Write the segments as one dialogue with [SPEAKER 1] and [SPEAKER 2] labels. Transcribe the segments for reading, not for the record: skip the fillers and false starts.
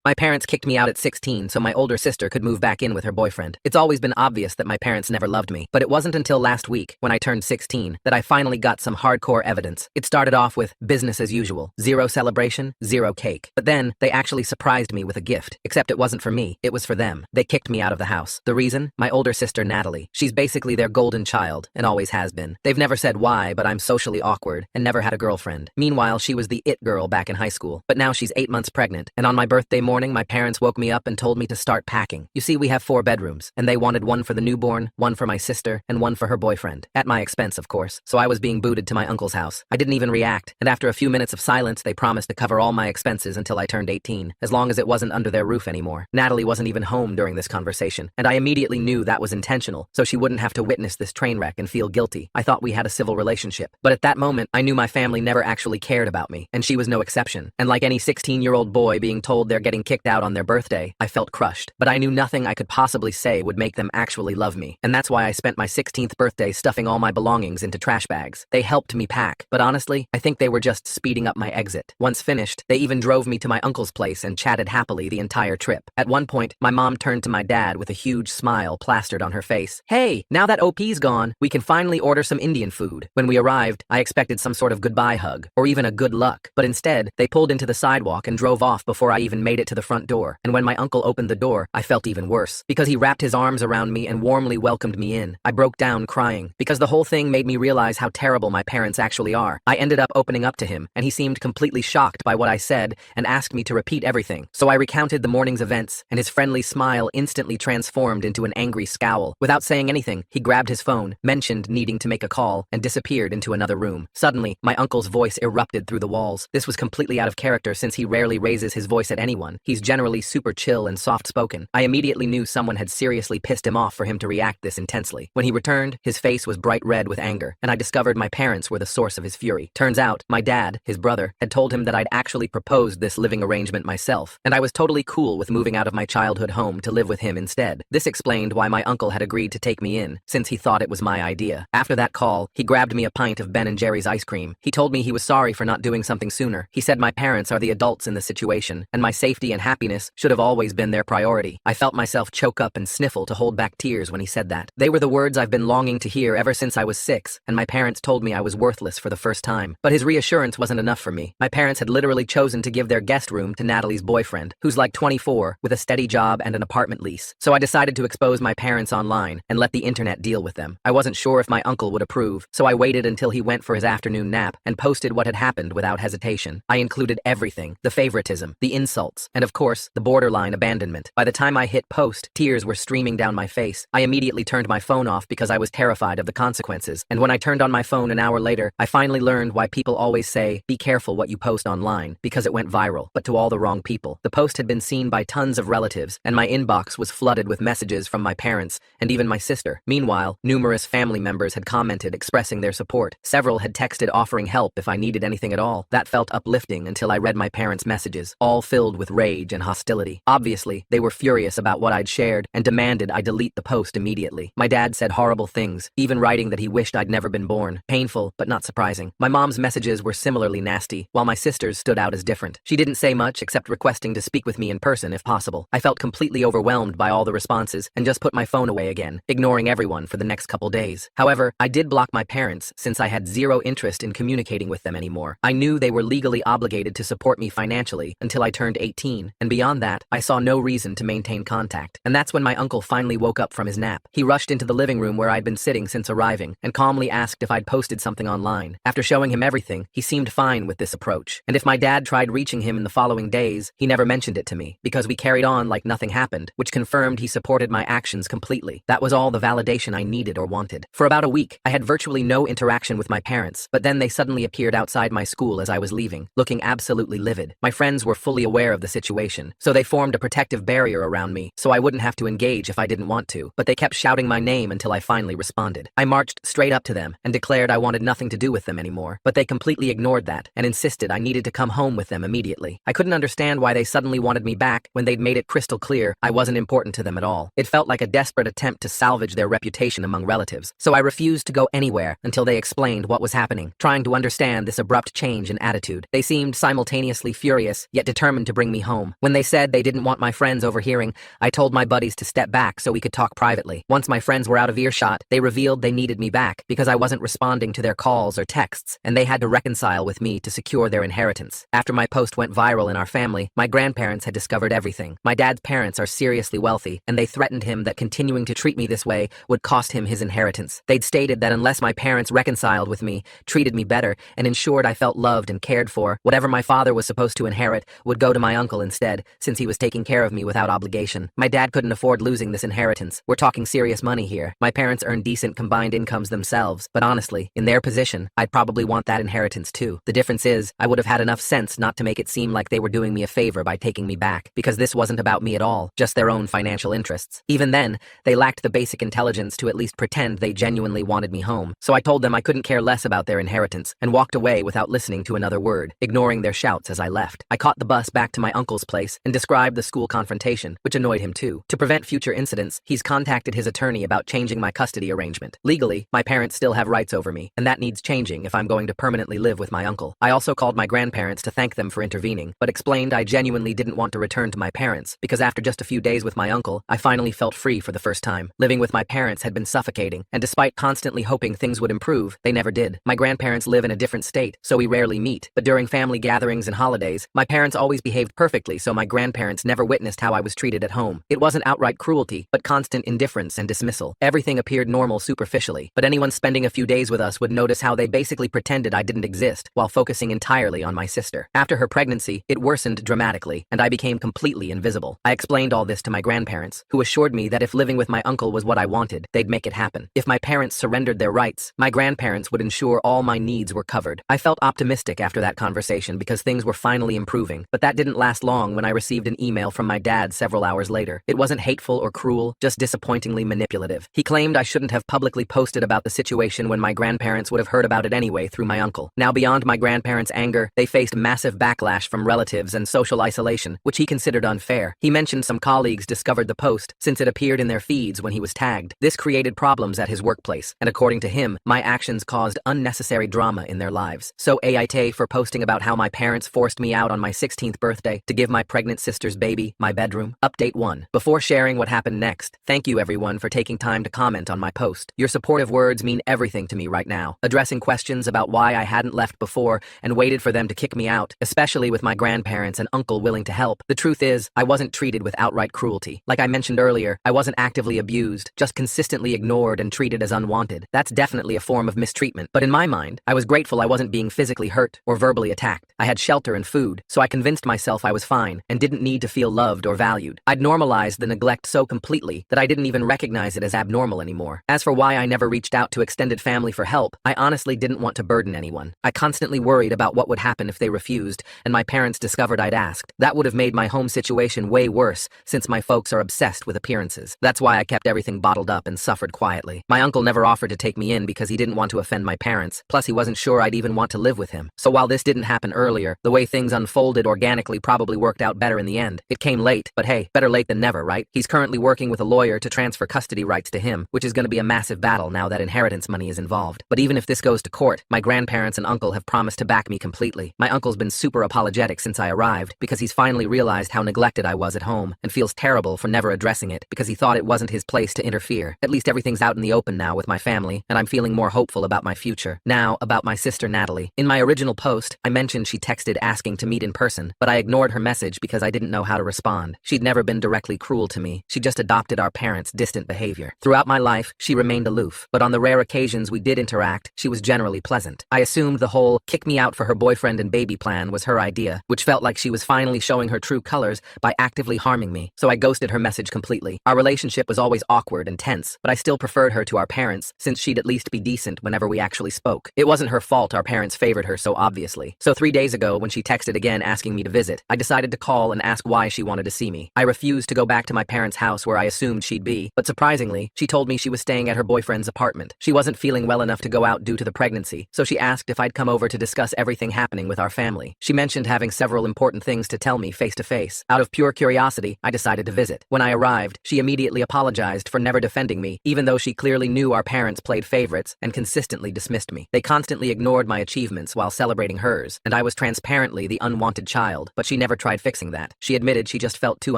[SPEAKER 1] My parents kicked me out at 16 so my older sister could move back in with her boyfriend. It's always been obvious that my parents never loved me, but it wasn't until last week, when I turned 16, that I finally got some hardcore evidence. It started off with business as usual, zero celebration, zero cake. But then, they actually surprised me with a gift. Except it wasn't for me, it was for them. They kicked me out of the house. The reason? My older sister, Natalie. She's basically their golden child, and always has been. They've never said why, but I'm socially awkward, and never had a girlfriend. Meanwhile, she was the it girl back in high school. But now she's 8 months pregnant, and on my birthday morning, my parents woke me up and told me to start packing. You see, we have 4 bedrooms, and they wanted one for the newborn, one for my sister, and one for her boyfriend. At my expense, of course. So I was being booted to my uncle's house. I didn't even react, and after a few minutes of silence, they promised to cover all my expenses until I turned 18, as long as it wasn't under their roof anymore. Natalie wasn't even home during this conversation, and I immediately knew that was intentional, so she wouldn't have to witness this train wreck and feel guilty. I thought we had a civil relationship. But at that moment, I knew my family never actually cared about me, and she was no exception. And like any 16-year-old boy being told they're getting kicked out on their birthday, I felt crushed. But I knew nothing I could possibly say would make them actually love me. And that's why I spent my 16th birthday stuffing all my belongings into trash bags. They helped me pack, but honestly, I think they were just speeding up my exit. Once finished, they even drove me to my uncle's place and chatted happily the entire trip. At one point, my mom turned to my dad with a huge smile plastered on her face. "Hey, now that OP's gone, we can finally order some Indian food." When we arrived, I expected some sort of goodbye hug, or even a good luck, but instead, they pulled into the sidewalk and drove off before I even made it to the front door. And when my uncle opened the door, I felt even worse, because he wrapped his arms around me and warmly welcomed me in. I broke down crying, because the whole thing made me realize how terrible my parents actually are. I ended up opening up to him, and he seemed completely shocked by what I said and asked me to repeat everything. So I recounted the morning's events, and his friendly smile instantly transformed into an angry scowl. Without saying anything, he grabbed his phone, mentioned needing to make a call, and disappeared into another room. Suddenly, my uncle's voice erupted through the walls. This was completely out of character since he rarely raises his voice at anyone. He's generally super chill and soft-spoken. I immediately knew someone had seriously pissed him off for him to react this intensely. When he returned, his face was bright red with anger, and I discovered my parents were the source of his fury. Turns out, my dad, his brother, had told him that I'd actually proposed this living arrangement myself, and I was totally cool with moving out of my childhood home to live with him instead. This explained why my uncle had agreed to take me in, since he thought it was my idea. After that call, he grabbed me a pint of Ben & Jerry's ice cream. He told me he was sorry for not doing something sooner. He said my parents are the adults in the situation, and my safety and happiness should have always been their priority. I felt myself choke up and sniffle to hold back tears when he said that. They were the words I've been longing to hear ever since I was 6, and my parents told me I was worthless for the first time. But his reassurance wasn't enough for me. My parents had literally chosen to give their guest room to Natalie's boyfriend, who's like 24, with a steady job and an apartment lease. So I decided to expose my parents online and let the internet deal with them. I wasn't sure if my uncle would approve, so I waited until he went for his afternoon nap and posted what had happened without hesitation. I included everything: the favoritism, the insults, and of course, the borderline abandonment. By the time I hit post, tears were streaming down my face. I immediately turned my phone off because I was terrified of the consequences. And when I turned on my phone an hour later, I finally learned why people always say, "Be careful what you post online," because it went viral, but to all the wrong people. The post had been seen by tons of relatives, and my inbox was flooded with messages from my parents and even my sister. Meanwhile, numerous family members had commented expressing their support. Several had texted offering help if I needed anything at all. That felt uplifting until I read my parents' messages, all filled with rage and hostility. Obviously, they were furious about what I'd shared and demanded I delete the post immediately. My dad said horrible things, even writing that he wished I'd never been born. Painful, but not surprising. My mom's messages were similarly nasty, while my sister's stood out as different. She didn't say much except requesting to speak with me in person if possible. I felt completely overwhelmed by all the responses and just put my phone away again, ignoring everyone for the next couple days. However, I did block my parents since I had zero interest in communicating with them anymore. I knew they were legally obligated to support me financially until I turned 18, and beyond that, I saw no reason to maintain contact. And that's when my uncle finally woke up from his nap. He rushed into the living room where I'd been sitting since arriving and calmly asked if I'd posted something online. After showing him everything, he seemed fine with this approach. And if my dad tried reaching him in the following days, he never mentioned it to me, because we carried on like nothing happened, which confirmed he supported my actions completely. That was all the validation I needed or wanted. For about a week, I had virtually no interaction with my parents, but then they suddenly appeared outside my school as I was leaving, looking absolutely livid. My friends were fully aware of the situation, so they formed a protective barrier around me so I wouldn't have to engage if I didn't want to, but they kept shouting my name until I finally responded. I marched straight up to them and declared I wanted nothing to do with them anymore, but they completely ignored that and insisted I needed to come home with them immediately. I couldn't understand why they suddenly wanted me back when they'd made it crystal clear I wasn't important to them at all. It felt like a desperate attempt to salvage their reputation among relatives, so I refused to go anywhere until they explained what was happening. Trying to understand this abrupt change in attitude, they seemed simultaneously furious, yet determined to bring me home. home. When they said they didn't want my friends overhearing, I told my buddies to step back so we could talk privately. Once my friends were out of earshot, they revealed they needed me back because I wasn't responding to their calls or texts, and they had to reconcile with me to secure their inheritance. After my post went viral in our family, my grandparents had discovered everything. My dad's parents are seriously wealthy, and they threatened him that continuing to treat me this way would cost him his inheritance. They'd stated that unless my parents reconciled with me, treated me better, and ensured I felt loved and cared for, whatever my father was supposed to inherit would go to my uncle instead, since he was taking care of me without obligation. My dad couldn't afford losing this inheritance. We're talking serious money here. My parents earn decent combined incomes themselves, but honestly, in their position, I'd probably want that inheritance too. The difference is, I would have had enough sense not to make it seem like they were doing me a favor by taking me back, because this wasn't about me at all, just their own financial interests. Even then, they lacked the basic intelligence to at least pretend they genuinely wanted me home. So I told them I couldn't care less about their inheritance, and walked away without listening to another word, ignoring their shouts as I left. I caught the bus back to my uncle's place and described the school confrontation, which annoyed him too. To prevent future incidents, he's contacted his attorney about changing my custody arrangement. Legally, my parents still have rights over me, and that needs changing if I'm going to permanently live with my uncle. I also called my grandparents to thank them for intervening, but explained I genuinely didn't want to return to my parents, because after just a few days with my uncle, I finally felt free for the first time. Living with my parents had been suffocating, and despite constantly hoping things would improve, they never did. My grandparents live in a different state, so we rarely meet, but during family gatherings and holidays, my parents always behaved perfectly, so my grandparents never witnessed how I was treated at home. It wasn't outright cruelty, but constant indifference and dismissal. Everything appeared normal superficially, but anyone spending a few days with us would notice how they basically pretended I didn't exist, while focusing entirely on my sister. After her pregnancy, it worsened dramatically, and I became completely invisible. I explained all this to my grandparents, who assured me that if living with my uncle was what I wanted, they'd make it happen. If my parents surrendered their rights, my grandparents would ensure all my needs were covered. I felt optimistic after that conversation because things were finally improving, but that didn't last long when I received an email from my dad several hours later. It wasn't hateful or cruel, just disappointingly manipulative. He claimed I shouldn't have publicly posted about the situation when my grandparents would have heard about it anyway through my uncle. Now, beyond my grandparents' anger, they faced massive backlash from relatives and social isolation, which he considered unfair. He mentioned some colleagues discovered the post since it appeared in their feeds when he was tagged. This created problems at his workplace, and according to him, my actions caused unnecessary drama in their lives. So AIT for posting about how my parents forced me out on my 16th birthday to give my pregnant sister's baby my bedroom. Update 1. Before sharing what happened next, thank you everyone for taking time to comment on my post. Your supportive words mean everything to me right now. Addressing questions about why I hadn't left before and waited for them to kick me out, especially with my grandparents and uncle willing to help. The truth is, I wasn't treated with outright cruelty. Like I mentioned earlier, I wasn't actively abused, just consistently ignored and treated as unwanted. That's definitely a form of mistreatment, but in my mind, I was grateful I wasn't being physically hurt or verbally attacked. I had shelter and food, so I convinced myself I was fine and didn't need to feel loved or valued. I'd normalized the neglect so completely that I didn't even recognize it as abnormal anymore. As for why I never reached out to extended family for help, I honestly didn't want to burden anyone. I constantly worried about what would happen if they refused, and my parents discovered I'd asked. That would have made my home situation way worse, since my folks are obsessed with appearances. That's why I kept everything bottled up and suffered quietly. My uncle never offered to take me in because he didn't want to offend my parents, plus he wasn't sure I'd even want to live with him. So while this didn't happen earlier, the way things unfolded organically probably worked out better in the end. It came late, but hey, better late than never, right? He's currently working with a lawyer to transfer custody rights to him, which is going to be a massive battle now that inheritance money is involved. But even if this goes to court, my grandparents and uncle have promised to back me completely. My uncle's been super apologetic since I arrived because he's finally realized how neglected I was at home and feels terrible for never addressing it because he thought it wasn't his place to interfere. At least everything's out in the open now with my family, and I'm feeling more hopeful about my future. Now, about my sister Natalie. In my original post, I mentioned she texted asking to meet in person, but I ignored her message because I didn't know how to respond. She'd never been directly cruel to me. She just adopted our parents' distant behavior. Throughout my life, she remained aloof, but on the rare occasions we did interact, she was generally pleasant. I assumed the whole kick me out for her boyfriend and baby plan was her idea, which felt like she was finally showing her true colors by actively harming me, so I ghosted her message completely. Our relationship was always awkward and tense, but I still preferred her to our parents, since she'd at least be decent whenever we actually spoke. It wasn't her fault our parents favored her so obviously. So 3 days ago, when she texted again asking me to visit, I decided to call and ask why she wanted to see me. I refused to go back to my parents' house where I assumed she'd be, but surprisingly, she told me she was staying at her boyfriend's apartment. She wasn't feeling well enough to go out due to the pregnancy, so she asked if I'd come over to discuss everything happening with our family. She mentioned having several important things to tell me face to face. Out of pure curiosity, I decided to visit. When I arrived, she immediately apologized for never defending me, even though she clearly knew our parents played favorites and consistently dismissed me. They constantly ignored my achievements while celebrating hers, and I was transparently the unwanted child, but she never tried fixing that. She admitted she just felt too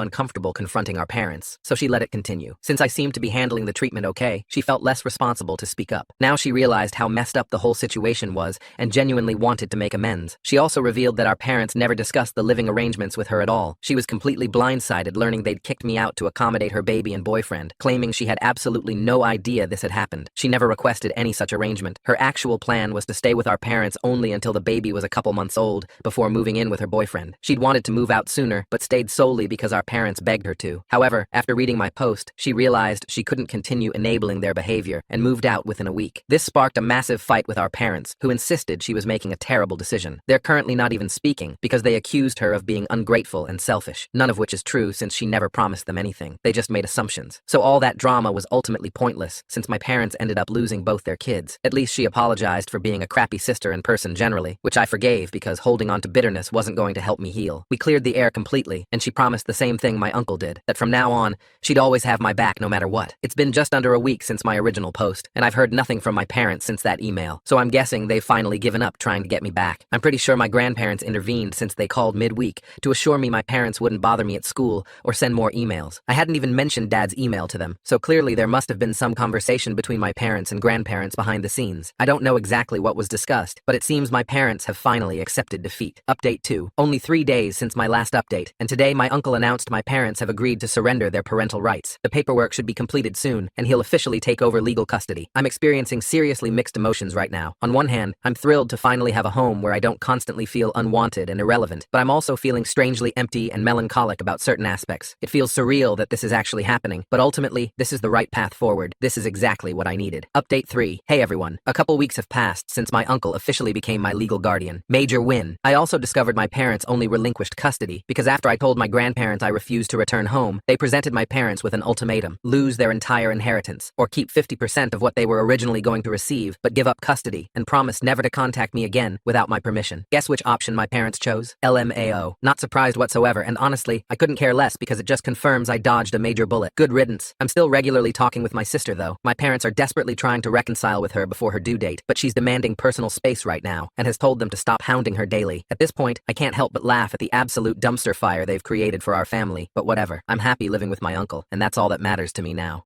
[SPEAKER 1] uncomfortable confronting our parents, so she let it continue. Since I seemed to be handling the treatment okay, she felt less responsible to speak up. Now she realized how messed up the whole situation was and genuinely wanted to make amends. She also revealed that our parents never discussed the living arrangements with her at all. She was completely blindsided learning they'd kicked me out to accommodate her baby and boyfriend, claiming she had absolutely no idea this had happened. She never requested any such arrangement. Her actual plan was to stay with our parents only until the baby was a couple months old before moving in with her boyfriend. She'd wanted to move out sooner, but stayed solely because our parents begged her to. However, after reading my post, she realized she couldn't continue enabling their behavior and moved out within a week. This sparked a massive fight with our parents, who insisted she was making a terrible decision. They're currently not even speaking because they accused her of being ungrateful and selfish, none of which is true since she never promised them anything. They just made assumptions. So all that drama was ultimately pointless since my parents ended up losing both their kids. At least she apologized for being a crappy sister in person generally, which I forgave because holding on to bitterness wasn't going to help me heal. We cleared the air completely, and she promised the same thing my uncle did, that from now on, she'd always have my back no matter what. It's been just under a week since my original post, and I've heard nothing from my parents since that email, so I'm guessing they've finally given up trying to get me back. I'm pretty sure my grandparents intervened since they called midweek to assure me my parents wouldn't bother me at school or send more emails. I hadn't even mentioned Dad's email to them, so clearly there must have been some conversation between my parents and grandparents behind the scenes. I don't know exactly what was discussed, but it seems my parents have finally accepted defeat. Update 2. Only 3 days since my last update, and today my uncle announced my parents have agreed to surrender their parental rights. The paperwork should be completed soon, and he'll officially take over legal custody. I'm experiencing seriously mixed emotions right now. On one hand, I'm thrilled to finally have a home where I don't constantly feel unwanted and irrelevant, but I'm also feeling strangely empty and melancholic about certain aspects. It feels surreal that this is actually happening, but ultimately, this is the right path forward. This is exactly what I needed. Update 3. Hey everyone. A couple weeks have passed since my uncle officially became my legal guardian. Major win. I also discovered my parents only relinquished custody because after I told my grandparents I refused to return home, they presented my parents with an ultimatum: lose their entire inheritance, or keep 50% of what they were originally going to receive, but give up custody, and promise never to contact me again without my permission. Guess which option my parents chose? LMAO. Not surprised whatsoever, and honestly, I couldn't care less because it just confirms I dodged a major bullet. Good riddance. I'm still regularly talking with my sister though. My parents are desperately trying to reconcile with her before her due date, but she's demanding personal space right now, and has told them to stop hounding her daily. At this point, I can't help but laugh at the absolute dumpster fire they've created for our family, but whatever. I'm happy living with my uncle, and that's all that matters to me now.